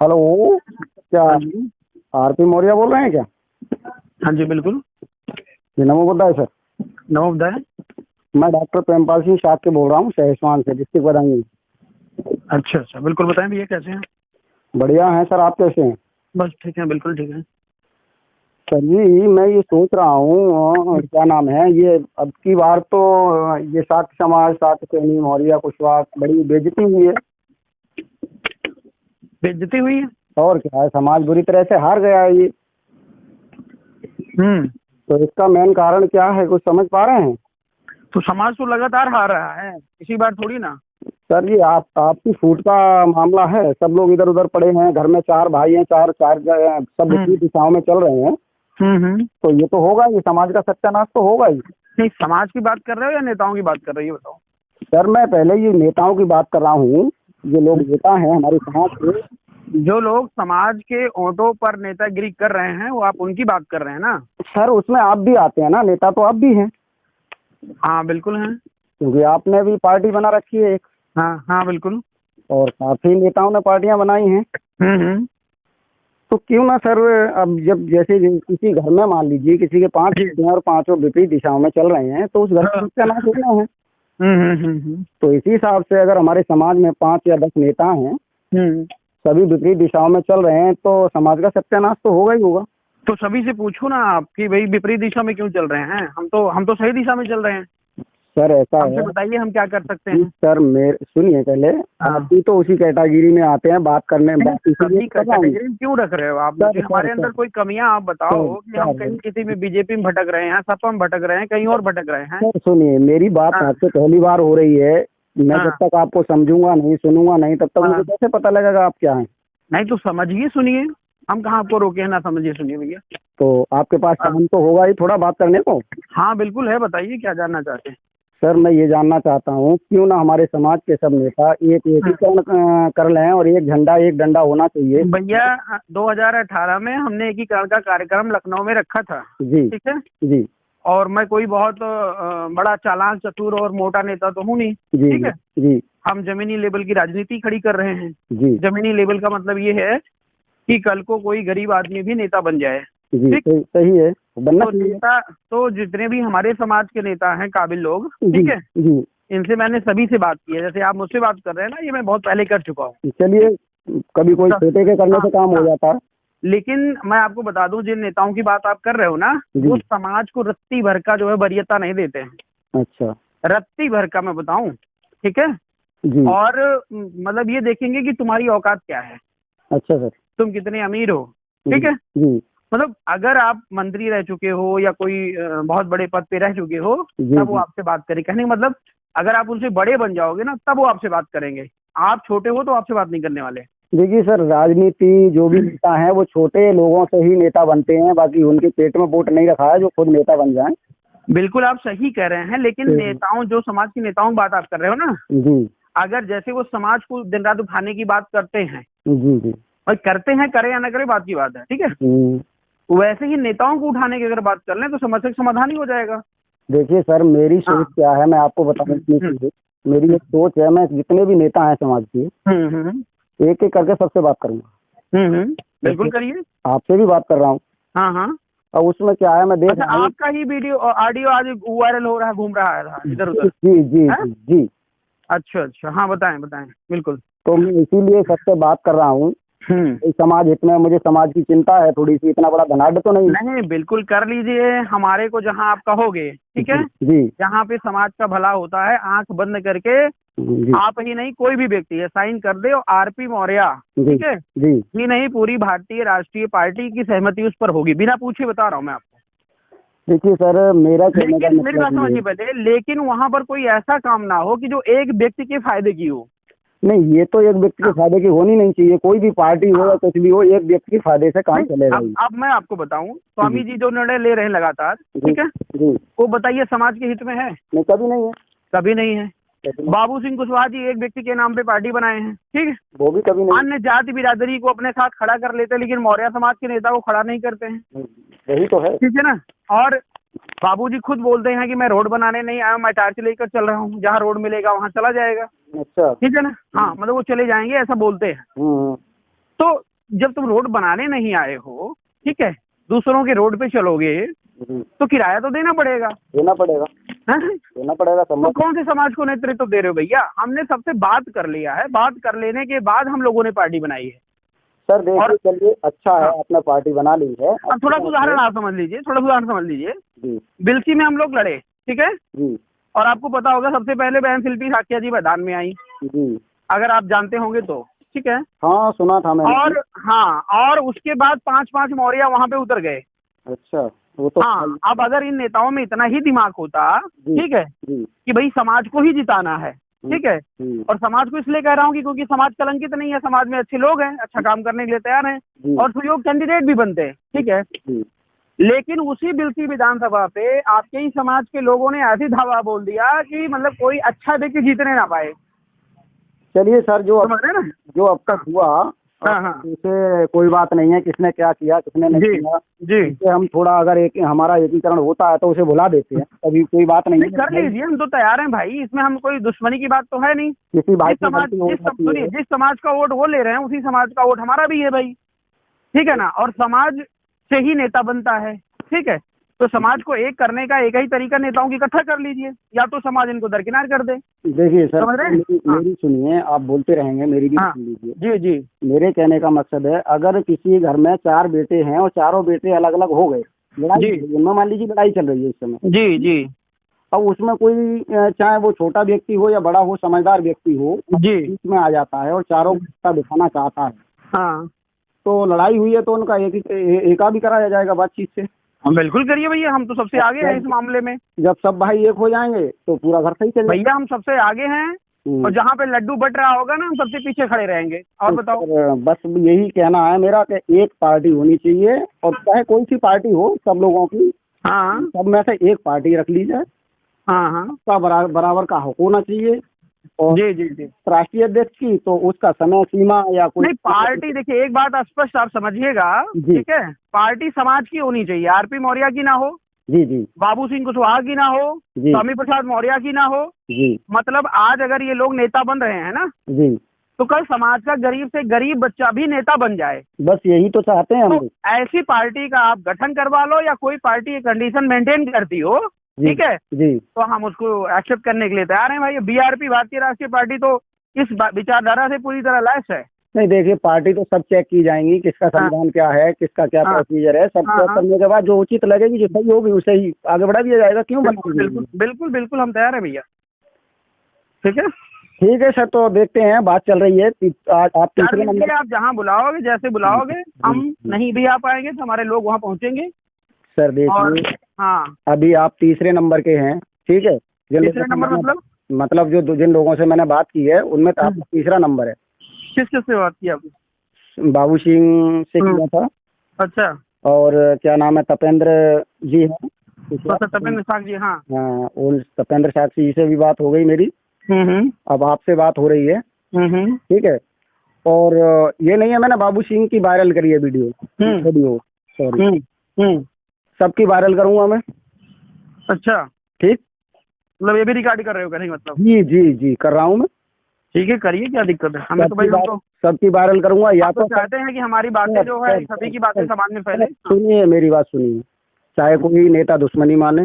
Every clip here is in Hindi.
हेलो। क्या हाँ जी। आरपी मौर्य बोल रहे हैं क्या? हाँ जी, बिल्कुल। जी नमो बुद्धाय सर। नवोदय। मैं डॉक्टर प्रेमपाल सिंह शाक्य बोल रहा हूँ सहेसवान से, डिस्ट्रिक्ट बदायूं। अच्छा अच्छा, बिल्कुल बताएं भैया, कैसे हैं? बढ़िया हैं सर, आप कैसे हैं? बस ठीक है, बिल्कुल ठीक है। सर जी मैं ये सोच रहा हूँ क्या नाम है ये, अब की बार तो ये शाक्य समाज, शाक्य सैनी, मौर्य, कुशवाहा बड़ी बेइज्जती हुई है। बेइज्जती हुई है। और क्या है, समाज बुरी तरह से हार गया है ये। हम्म। तो इसका मेन कारण क्या है, कुछ समझ पा रहे हैं? तो समाज तो लगातार हार रहा है, इसी बार थोड़ी ना। सर जी आपकी फूट का मामला है, सब लोग इधर उधर पड़े हैं, घर में चार भाई हैं, चार चार सब विपरीत हम्म दिशाओं में चल रहे हैं। हम्म। तो ये तो होगा ही, समाज का सत्यानाश तो होगा ही। नहीं, समाज की बात कर रहे हो या नेताओं की बात कर रहे हो, ये बताओ। सर मैं पहले ये नेताओं की बात कर रहा हूँ। जो लोग नेता हैं हमारे समाज के। जो लोग समाज के ओंठों पर नेतागिरी कर रहे हैं, वो आप उनकी बात कर रहे हैं ना? सर उसमें आप भी आते हैं ना, नेता तो आप भी हैं, हाँ बिल्कुल हैं। क्योंकि आपने भी पार्टी बना रखी है एक। हाँ हाँ बिल्कुल। और काफी नेताओं ने पार्टियां बनाई हैं। हम्म। तो क्यों ना सर, अब जब जैसे किसी घर में मान लीजिए किसी के पांच जी। बेटे हैं और पांचों विपरीत दिशाओं में चल रहे हैं, तो उस घर का हाँ। सत्यानाश होना है। हम्म। तो इसी हिसाब से अगर हमारे समाज में 5 या 10 नेता हैं, हम्म। सभी विपरीत दिशाओं में चल रहे हैं, तो समाज का सत्यानाश तो होगा ही होगा। तो सभी से पूछो ना आप कि भाई विपरीत दिशा में क्यों चल रहे हैं? हम तो सही दिशा में चल रहे हैं। सर ऐसा हमसे है बताइए, हम क्या कर सकते कि हैं? सर मेरे सुनिए पहले, आप हाँ। भी तो उसी कैटेगरी में आते हैं बात करने, नहीं, बात इसीलिए सभी तो कर रहा हूँ। कैटेगरी में क्यों रख रहे हो आप सर मुझे? सर हमारे सर अंदर कोई कमियां आप सर बताओ कि हम सर कहीं किसी में बीजेपी में भटक रहे हैं, सपा में भटक रहे हैं, कहीं और भटक रहे हैं। सर सुनिए, मेरी बात हाँ आपसे पहली बार हो रही है। मैं जब हाँ तक आपको समझूंगा नहीं, सुनूंगा नहीं, तब तक मुझे हाँ। कैसे पता लगेगा आप क्या हैं? नहीं तो समझिए, सुनिए। हम कहाँ आपको रोके हैं ना समझिए, सुनिए भैया। तो आपके पास हाँ टाइम तो होगा ही थोड़ा बात करने को। हाँ बिल्कुल है, बताइए क्या जानना चाहते हैं। सर मैं ये जानना चाहता हूँ, क्यों ना हमारे समाज के सब नेता एक हाँ। एकीकरण कर लें, और एक झंडा एक डंडा होना चाहिए। भैया 2018 में हमने एकीकरण का कार्यक्रम लखनऊ में रखा था। जी ठीक है। जी और मैं कोई बहुत बड़ा चालाक चतुर और मोटा नेता तो हूँ नहीं। जी ठीक जी है। जी हम जमीनी लेवल की राजनीति खड़ी कर रहे हैं। जी जमीनी लेवल का मतलब ये है कि कल को कोई गरीब आदमी भी नेता बन जाए। जी, ठीक। सही सही है, बनना तो चाहिए। नेता, तो जितने भी हमारे समाज के नेता हैं काबिल लोग, जी ठीक है, जी। इनसे मैंने सभी से बात की है। जैसे आप मुझसे बात कर रहे हैं ना, ये मैं बहुत पहले कर चुका हूँ। चलिए, कभी कोई छोटे के करने हाँ से काम हो हाँ। जाता है। लेकिन मैं आपको बता दूं, जिन नेताओं की बात आप कर रहे हो ना, वो जी। समाज को रत्ती भर का जो है वरीयता नहीं देते हैं। अच्छा। रत्ती भर का मैं बताऊं। ठीक है। जी। और मतलब ये देखेंगे कि तुम्हारी औकात क्या है, अच्छा सर। तुम कितने अमीर हो। जी ठीक है। जी मतलब अगर आप मंत्री रह चुके हो या कोई बहुत बड़े पद पे रह चुके हो, जी तब वो जी। आपसे बात करें। कहने का मतलब, अगर आप उनसे बड़े बन जाओगे ना, तब वो आपसे बात करेंगे। आप छोटे हो तो आपसे बात नहीं करने वाले। देखिए सर, राजनीति जो भी नेता हैं वो छोटे लोगों से ही नेता बनते हैं, बाकी उनके पेट में वोट नहीं रखा है जो खुद नेता बन जाएं। बिल्कुल आप सही कह रहे हैं, लेकिन तो नेताओं, जो समाज के नेताओं की बात आप कर रहे हो ना, जी अगर जैसे वो समाज को दिन रात उठाने की बात करते हैं, जी जी। और करते हैं, करे या ना करे बात की बात है, ठीक है, हम्म। वैसे ही नेताओं को उठाने की अगर बात कर लें तो समस्या का समाधान ही हो जाएगा। देखिए सर, मेरी सोच हाँ। क्या है मैं आपको बताऊं अपनी हम्म चीज़। मेरी एक सोच है, मैं जितने भी नेता हैं समाज के, हम्म हम्म एक एक करके सबसे बात करूंगा। बिल्कुल जैसे करिए। आपसे भी बात कर रहा हूँ। हाँ हाँ। और उसमें क्या है, मैं देख अच्छा, रहा हूँ। आपका ही वीडियो और ऑडियो आज वायरल हो रहा है, घूम रहा है इधर जी उधर। जी जी है। जी जी। अच्छा अच्छा, हाँ बताएं बताएं, बिल्कुल। तो मैं इसीलिए सबसे बात कर रहा हूँ। हम्म। इस समाज हित में मुझे समाज की चिंता है थोड़ी सी, इतना बड़ा धनाढ़ तो नहीं। नहीं, बिल्कुल कर लीजिए हमारे को जहां आप कहोगे, ठीक है। जी जी जहाँ पे समाज का भला होता है, आंख बंद करके जी आप ही नहीं, कोई भी व्यक्ति है, साइन कर दे, और आरपी मौर्य, जी ठीक है, जी। ही नहीं, पूरी भारतीय राष्ट्रीय पार्टी की सहमति उस पर होगी, बिना पूछे बता रहा हूँ मैं आपको। देखिए सर, मेरा कहने का लेकिन मेरी बात मतलब ये। समझिए पहले, लेकिन वहां पर कोई ऐसा काम ना हो कि जो एक व्यक्ति के फायदे की हो। नहीं, ये तो एक व्यक्ति के हाँ फायदे की होनी नहीं चाहिए, कोई भी पार्टी हो या हाँ। कुछ भी हो, एक व्यक्ति के फायदे से काम नहीं, चलेगा ही। अब मैं आपको बताऊं, जी स्वामी जी जो निर्णय ले रहे हैं लगातार, जी ठीक है, जी। वो बताइए समाज के हित में है? नहीं, कभी नहीं है। कभी नहीं है। कभी नहीं। बाबू सिंह कुशवाहा जी एक व्यक्ति के नाम पे पार्टी बनाए हैं, ठीक है, वो भी कभी नहीं। अन्य जाति बिरादरी को अपने साथ खड़ा कर लेते हैं, लेकिन मौर्य समाज के नेता को खड़ा नहीं करते हैं। यही तो है। ठीक है ना। और बाबूजी खुद बोलते हैं कि मैं रोड बनाने नहीं आया, मैं टार्च लेकर चल रहा हूँ, जहाँ रोड मिलेगा वहां चला जाएगा। अच्छा। ठीक है ना। हाँ, मतलब वो चले जाएंगे, ऐसा बोलते हैं। हम्म। तो जब तुम रोड बनाने नहीं आए हो, ठीक है, दूसरों के रोड पे चलोगे तो किराया तो देना पड़ेगा। देना पड़ेगा, हैं? देना पड़ेगा। तो कौन से समाज को नेतृत्व दे रहे हो भैया? हमने सबसे बात कर लिया है, बात कर लेने के बाद हम लोगों ने पार्टी बनाई है। सर देखिए, चलिए अच्छा है, हाँ। आपने पार्टी बना ली है। अब थोड़ा उदाहरण आप समझ लीजिए, थोड़ा उदाहरण समझ लीजिए। जी बिलसी में हम लोग लड़े, ठीक है, जी और आपको पता होगा सबसे पहले बहन शिल्पी साक्या जी मैदान में आई, जी। अगर आप जानते होंगे तो, ठीक है। हाँ सुना था मैंने। और हाँ, और उसके बाद 5-5 मौर्य वहां पे उतर गए। अच्छा, वो तो हाँ, अब अगर इन नेताओं में इतना ही दिमाग होता, जी, ठीक है, जी कि भाई समाज को ही जिताना है, ठीक है, और समाज को इसलिए कह रहा हूँ कि क्योंकि समाज कलंकित नहीं है, समाज में अच्छे लोग हैं, अच्छा काम करने के लिए तैयार हैं, जी और सुयोग कैंडिडेट भी बनते हैं, ठीक है। जी। लेकिन उसी बिलसी विधानसभा पे आपके ही समाज के लोगों ने ऐसी धावा बोल दिया कि मतलब कोई अच्छा व्यक्ति जीतने ना पाए। चलिए सर, समझ रहे हैं ना? जो अब तक हुआ, हाँ हाँ उसे कोई बात नहीं है, किसने क्या किया किसने नहीं जी किया, जी, इससे हम थोड़ा अगर एक हमारा एकीकरण होता है तो उसे भुला देते हैं, अभी कोई बात नहीं नहीं कर लीजिए, हम तो तैयार हैं भाई, इसमें हम कोई दुश्मनी की बात तो है नहीं। किसी भाई जिस समाज सुनिए, जिस समाज का वोट वो ले रहे हैं उसी समाज का वोट हमारा भी है भाई, ठीक है ना, और समाज से ही नेता बनता है, ठीक है। तो समाज को एक करने का एक ही तरीका नेताओं की इकट्ठा कर लीजिए, या तो समाज इनको दरकिनार कर दे। देखिए सर, समझ रहे हैं? मेरी सुनिए, आप बोलते रहेंगे, मेरी भी हाँ सुन लीजिए। जी जी मेरे कहने का मकसद है, अगर किसी घर में 4 बेटे हैं और चारों बेटे अलग अलग हो गए, लड़ाई जी। चल रही है, उनमें मान लीजिए लड़ाई चल रही है इस समय, जी जी अब उसमें कोई चाहे वो छोटा व्यक्ति हो या बड़ा हो, समझदार व्यक्ति हो, जी बीच में आ जाता है और चारों को एकता दिखाना चाहता है, हाँ, तो लड़ाई हुई है तो उनका एका भी कराया जाएगा बातचीत से। हम बिल्कुल करिए भैया, हम तो सबसे आगे हैं इस मामले में। जब सब भाई एक हो जाएंगे तो पूरा घर सही चलेगा। भैया हम सबसे आगे हैं, और जहाँ पे लड्डू बट रहा होगा ना, हम सबसे पीछे खड़े रहेंगे। और बताओ। बस यही कहना है मेरा कि एक पार्टी होनी चाहिए, और चाहे कोई सी पार्टी हो, सब लोगों की, हाँ सब में से एक पार्टी रख ली जाए, हाँ हाँ उसका बराबर का हक होना चाहिए। और जी जी जी। राष्ट्रीय अध्यक्ष की तो उसका समय सीमा या कोई नहीं, पार्टी देखिए, एक बात स्पष्ट आप समझिएगा, जी। ठीक है, पार्टी समाज की होनी चाहिए, आरपी मौर्य की ना हो, जी जी बाबू सिंह कुशवाहा की ना हो, जी स्वामी प्रसाद मौर्य की ना हो। जी मतलब आज अगर ये लोग नेता बन रहे हैं ना, जी, तो कल समाज का गरीब से गरीब बच्चा भी नेता बन जाए। बस यही तो चाहते हैं हम तो लोग। ऐसी पार्टी का आप गठन करवा लो, या कोई पार्टी कंडीशन मेंटेन करती हो, जी, ठीक है, जी तो हम उसको एक्सेप्ट करने के लिए तैयार हैं भाई। बीआरपी, भारतीय राष्ट्रीय पार्टी, तो इस विचारधारा से पूरी तरह लैस है। नहीं, देखिए पार्टी तो सब चेक की जाएंगी, किसका संविधान क्या है, किसका क्या हाँ। प्रोसीजर है, सब हाँ, चेक हाँ। करने के बाद जो उचित लगेगी, जो सही होगी उसे ही आगे बढ़ा दिया जाएगा। क्यों बिल्कुल बना बिल्कुल बिल्कुल बिल्कुल, हम तैयार हैं भैया, ठीक है। ठीक है सर, तो देखते हैं, बात चल रही है। आज आप तीसरे नंबर, आप जहाँ बुलाओगे, जैसे बुलाओगे, हम नहीं भी आ पाएंगे तो हमारे लोग वहाँ पहुँचेंगे। सर और देखिए, हाँ, अभी आप तीसरे नंबर के हैं, ठीक है। तीसरे नंबर मतलब जो जिन लोगों से मैंने बात की है उनमें तो आपका तीसरा नंबर है। किस से बात की आपने? बाबू सिंह से किया था, अच्छा, और क्या नाम है, तपेंद्र जी हैं, तपेंद्र साग जी, हाँ। हाँ, उन तपेंद्र साक्षी जी से भी बात हो गई मेरी। अब आपसे बात हो रही है, ठीक है। और ये नहीं है, मैंने बाबू सिंह की वायरल करी है वीडियो, सॉरी, सबकी वायरल करूंगा मैं। अच्छा, ठीक, मतलब ये भी रिकॉर्ड कर रहे हो, कहने का मतलब? जी जी जी, कर रहा हूँ मैं। ठीक है, करिए, क्या दिक्कत है हमें तो भाई। हम तो सबकी वायरल करूंगा, या तो चाहते हैं कि हमारी बातें जो है, सभी की बातें समाज में फैले। सुनिए मेरी बात सुनिए, चाहे कोई नेता दुश्मनी माने,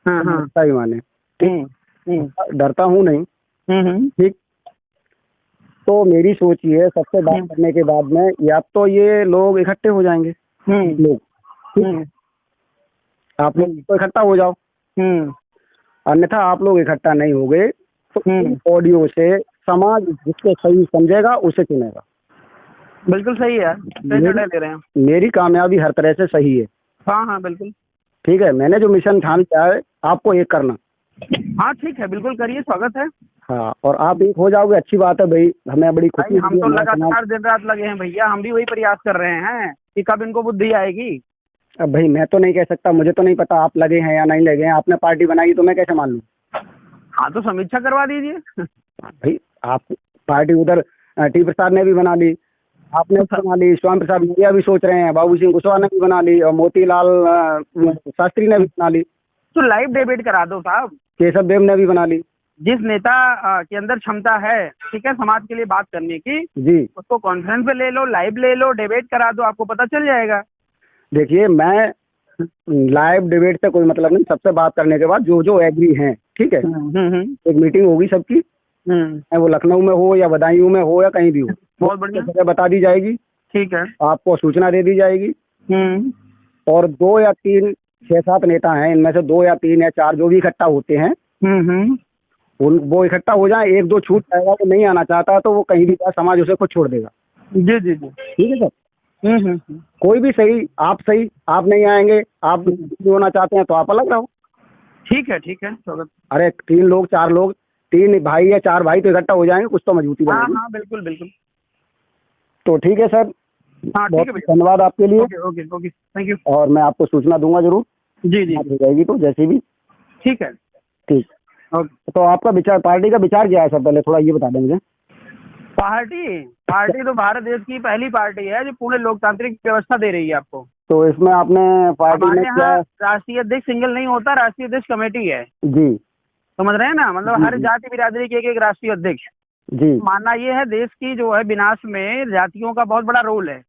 अच्छा ही माने, डरता हूँ नहीं, ठीक। तो मेरी सोच ये है, सबसे बात करने के बाद में या तो ये लोग इकट्ठे हो जाएंगे, लोग, आप लोग तो इकट्ठा हो जाओ, अन्यथा आप लोग इकट्ठा नहीं हो गए तो ऑडियो से समाज जिसको सही समझेगा उसे चुनेगा। बिल्कुल सही है, सही निर्णय ले रहे हैं। मेरी कामयाबी हर तरह से सही है। हाँ हाँ बिल्कुल, ठीक है, मैंने जो मिशन ठान लिया है आपको एक करना। हाँ ठीक है, बिल्कुल करिए, स्वागत है। हाँ, और आप एक हो जाओगे, अच्छी बात है भाई, हमें बड़ी खुशी। हम तो लगातार दिन रात लगे हैं भैया, हम भी वही प्रयास कर रहे हैं कि कब इनको बुद्धि आएगी। अब भाई मैं तो नहीं कह सकता, मुझे तो नहीं पता आप लगे हैं या नहीं लगे हैं, आपने पार्टी बनाई तो मैं कैसे मान लूँ? हाँ तो समीक्षा करवा दीजिए। भाई आप पार्टी उधर टी प्रसाद ने भी बना ली, आपने भी बना ली, स्वामी प्रसाद मौर्य भी सोच रहे हैं, बाबू सिंह कुशवाहा ने भी बना ली, और मोतीलाल शास्त्री ने भी बना ली। तो लाइव डिबेट करा दो साहब। केशव देव ने भी बना ली। जिस नेता के अंदर क्षमता है, ठीक है, समाज के लिए बात करने की, जी उसको कॉन्फ्रेंस पे ले लो, लाइव ले लो, डिबेट करा दो, आपको पता चल जाएगा। देखिए, मैं लाइव डिबेट से कोई मतलब नहीं, सबसे बात करने के बाद जो जो एग्री हैं, ठीक है, एक मीटिंग होगी सबकी, चाहे वो लखनऊ में हो या बदायूं में हो या कहीं भी हो, बहुत बढ़िया, जगह बता दी जाएगी, ठीक है, आपको सूचना दे दी जाएगी। और 2 या 3 6-7 नेता हैं, इनमें से 2 या 3 या 4 जो भी इकट्ठा होते हैं, वो इकट्ठा हो जाए, 1-2 छूट जाएगा, वो नहीं आना चाहता तो वो कहीं भी जाए, समाज उसे खुद छोड़ देगा। जी जी जी, ठीक है सर। कोई भी सही, आप नहीं आएंगे, आप नहीं होना चाहते हैं तो आप अलग रहो। ठीक है, ठीक है, स्वागत। अरे 3 लोग 4 लोग, 3 भाई या 4 भाई तो इकट्ठा हो जाएंगे, कुछ तो मजबूती हाँ बनेगी। हाँ, बिल्कुल बिल्कुल। तो ठीक है सर, हाँ ठीक है भैया, धन्यवाद आपके लिए। Okay okay okay, thank you. और मैं आपको सूचना दूंगा जरूर, जी जी, बात हो जाएगी तो जैसे भी। ठीक है, ठीक। ओके। तो आपका विचार, पार्टी का विचार क्या है सर, पहले थोड़ा ये बता दें मुझे। पार्टी तो भारत देश की पहली पार्टी है जो पूरे लोकतांत्रिक व्यवस्था दे रही है आपको। तो इसमें आपने पार्टी हमारे में क्या? यहाँ राष्ट्रीय अध्यक्ष सिंगल नहीं होता, राष्ट्रीय अध्यक्ष कमेटी है, जी समझ रहे हैं ना, मतलब हर जी। जाति बिरादरी के एक राष्ट्रीय अध्यक्ष। जी मानना ये है, देश की जो है विनाश में जातियों का बहुत बड़ा रोल है,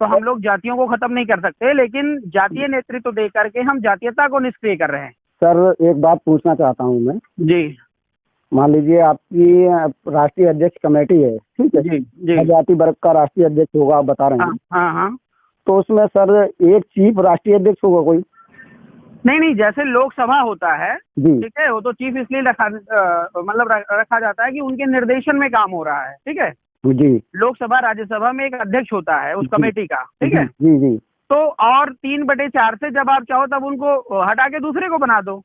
तो हम लोग जातियों को खत्म नहीं कर सकते, लेकिन जातीय नेतृत्व दे करके हम जातीयता को निष्क्रिय कर रहे हैं। सर, एक बात पूछना चाहता हूँ मैं। जी, मान लीजिए आपकी राष्ट्रीय अध्यक्ष कमेटी है, ठीक है, जी जी, जाति वर्ग का राष्ट्रीय अध्यक्ष होगा, आप बता रहे हैं। हाँ हाँ, तो उसमें सर एक चीफ राष्ट्रीय अध्यक्ष होगा कोई? नहीं, जैसे लोकसभा होता है, जी ठीक है, वो तो चीफ इसलिए रखा जाता है कि उनके निर्देशन में काम हो रहा है, ठीक है। जी लोकसभा राज्यसभा में एक अध्यक्ष होता है उस कमेटी का, ठीक है। जी जी। तो और 3/4 से जब आप चाहो तब उनको हटा के दूसरे को बना दो,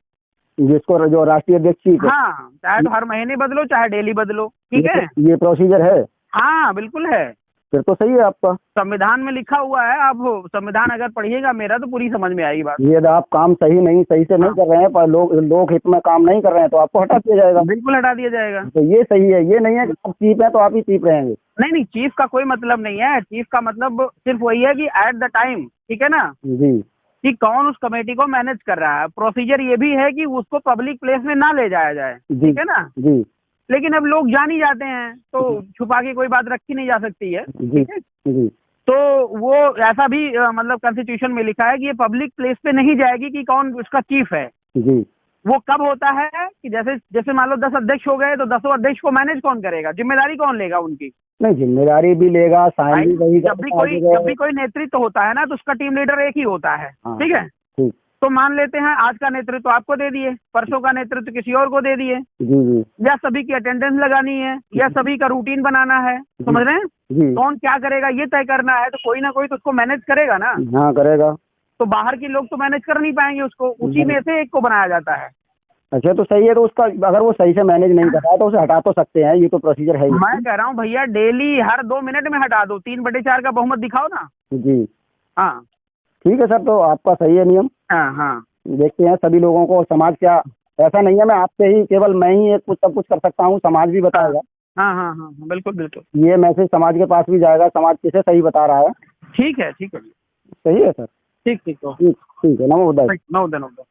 जिसको जो राष्ट्रीय अध्यक्ष चीफ है। हाँ, चाहे तो हर महीने बदलो, चाहे डेली बदलो, ठीक है। ये प्रोसीजर है? हाँ बिल्कुल है, फिर तो सही है आपका। संविधान में लिखा हुआ है, आप संविधान अगर पढ़िएगा मेरा तो पूरी समझ में आएगी बात। ये आप काम सही से नहीं कर रहे हैं, पर लोग हित में काम नहीं कर रहे हैं तो आपको हटा दिया जाएगा। बिल्कुल हटा दिया जाएगा। तो ये सही है, ये नहीं है कि आप चीफ हैं तो आप ही चीफ रहेंगे। नहीं, चीफ का कोई मतलब नहीं है, चीफ का मतलब सिर्फ वही है कि एट द टाइम, ठीक है ना, जी, कि कौन उस कमेटी को मैनेज कर रहा है। प्रोसीजर ये भी है कि उसको पब्लिक प्लेस में ना ले जाया जाए, ठीक है ना। जी, लेकिन अब लोग जान ही जाते हैं तो छुपा के कोई बात रखी नहीं जा सकती है, जी ठीक है। जी। तो वो ऐसा भी मतलब कॉन्स्टिट्यूशन में लिखा है कि ये पब्लिक प्लेस पे नहीं जाएगी कि कौन उसका चीफ है। जी। वो कब होता है कि जैसे मान लो 10 अध्यक्ष हो गए तो 10 अध्यक्ष को मैनेज कौन करेगा, जिम्मेदारी कौन लेगा उनकी? नहीं, जिम्मेदारी भी लेगा, साइन भी वही जब भी कोई नेतृत्व होता है ना तो उसका टीम लीडर एक ही होता है, ठीक है। ठीक। तो मान लेते हैं आज का नेतृत्व आपको दे दिए, परसों का नेतृत्व किसी और को दे दिए, जी जी। या सभी की अटेंडेंस लगानी है, या सभी का रूटीन बनाना है, समझ रहे हैं, जी। कौन क्या करेगा ये तय करना है, तो कोई ना कोई तो उसको मैनेज करेगा ना। हाँ, करेगा। तो बाहर के लोग तो मैनेज कर नहीं पाएंगे उसको, उसी में से एक को बनाया जाता है। अच्छा, तो सही है, तो उसका अगर वो सही से मैनेज नहीं कर रहा है तो उसे हटा तो सकते हैं, ये तो प्रोसीजर है ही। मैं कह रहा हूँ भैया, डेली हर 2 मिनट में हटा दो, 3/4 का बहुमत दिखाओ ना। जी, हाँ ठीक है सर, तो आपका सही है नियम। हाँ हाँ, देखते हैं सभी लोगों को, समाज क्या, ऐसा नहीं है मैं आपसे ही केवल मैं ही एक कुछ सब कुछ कर सकता हूँ, समाज भी बताएगा। हाँ हाँ हाँ, बिल्कुल बिल्कुल, ये मैसेज समाज के पास भी जाएगा, समाज किसे सही बता रहा है। ठीक है, ठीक है, सही है सर। ठीक ठीक, ठीक है, नमो बुद्धाय। नमो बुद्धाय।